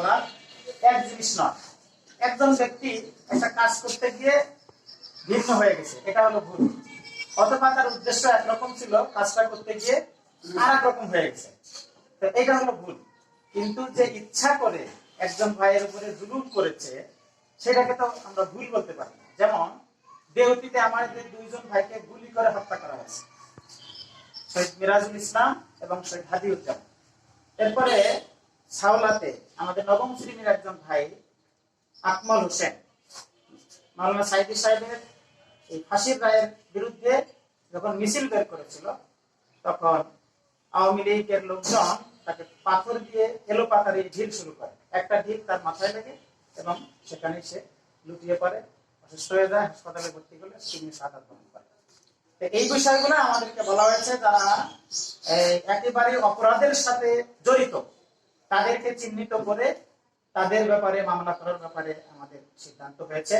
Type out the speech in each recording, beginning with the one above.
অপরাধ এক জিনিস নয়। একজন ব্যক্তি একটা কাজ করতে গিয়ে ভিন্ন হয়ে গেছে, এটা হলো ভুল। অথবা তার উদ্দেশ্য একরকম ছিল, কাজটা করতে গিয়ে আর এক রকম হয়ে গেছে, তো এটা হলো ভুল। কিন্তু যে ইচ্ছা করে একজন ভাইয়ের উপরে জুলুম করেছে, সেটাকে তো আমরা ভুল বলতে পারি না। যেমন দেহতিতে আমাদের দুইজন ভাইকে গুলি করে হত্যা করা হয়েছে, শহীদ মিরাজুল ইসলাম এবং শহীদ হাদিউজ্জামান। এরপরে সাওলাতে আমাদের নবম শ্রেণীর একজন ভাই আকমল হোসেন মাওলানা সাইদি সাহেবের এই ফাঁসির রায়ের বিরুদ্ধে যখন মিছিল বের করেছিল, তখন আওয়ামী লীগের লোকজন তাকে পাথর দিয়ে এলোপাতাড়ি ঢিল শুরু করে। একটা ঢিল তার মাথায় লাগে এবং সেখানে সে লুটিয়ে পড়ে, অসুস্থ হয়ে যায়, হাসপাতালে ভর্তি করলে তিনি শাহাদাত বরণ করে। এই বিষয়গুলো আমাদেরকে বলা হয়েছে, যারা একেবারে অপরাধের সাথে জড়িত তাদেরকে চিহ্নিত করে তাদের ব্যাপারে মামলা করার ব্যাপারে আমাদের সিদ্ধান্ত হয়েছে।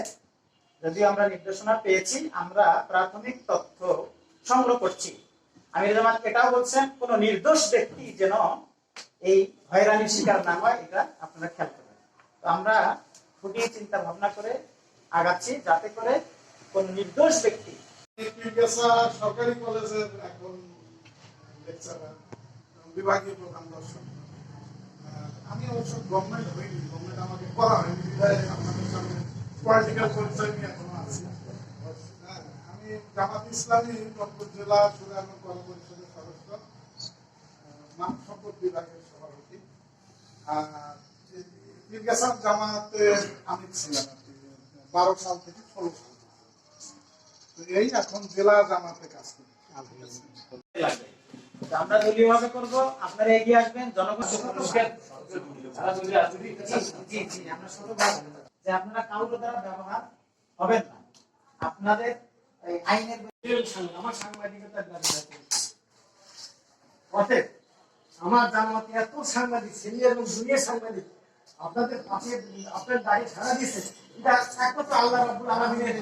যদিও আমরা নির্দেশনা পেয়েছি, আমরা প্রাথমিক তথ্য সংগ্রহ করছি। আমির জামাত এটাও বলছেন, কোন নির্দোষ ব্যক্তি যেন এই হয়রানির শিকার না হয়, এটা আপনারা খেয়াল করবেন। তো আমরা খুবই চিন্তা ভাবনা করে আগাচ্ছি, যাতে করে কোন নির্দোষ ব্যক্তি। সরকারি কলেজের এখন লেকচারার, বিভাগীয় প্রধান দর্শক। আমি অবশ্য গভর্নমেন্ট হইনি, গভর্নমেন্ট আমাকে করা হয়নি, আপনাদের সামনে পলিটিক্যাল পরিচয় নিয়ে এখনো আছি। আমি জামাত ইসলামী রংপুর জেলা সুরা এবং কলা পরিষদের সদস্য, মানব সম্পদ বিভাগের সভাপতি। পীরগাছা জামাতে আমি ছিলাম 12 সাল থেকে 16 সাল। এই এখন জেলা জামাতে কাজ করি। আমরা দলীয় ভাবে করবো, আপনারা এগিয়ে আসবেন, জনগণ যে আপনারা কাউকে দ্বারা ব্যবহার হবেন না, আপনাদের আইনের আমার সাংবাদিকতা অতএব আমার জামাতে এত সাংবাদিক, সিনিয়র এবং জুনিয়র সাংবাদিক আপনাদের পাশে আপনার দাঁড়িয়ে ছাড়া দিয়েছে, এটা একমাত্র আল্লাহ রাব্বুল আলামিনের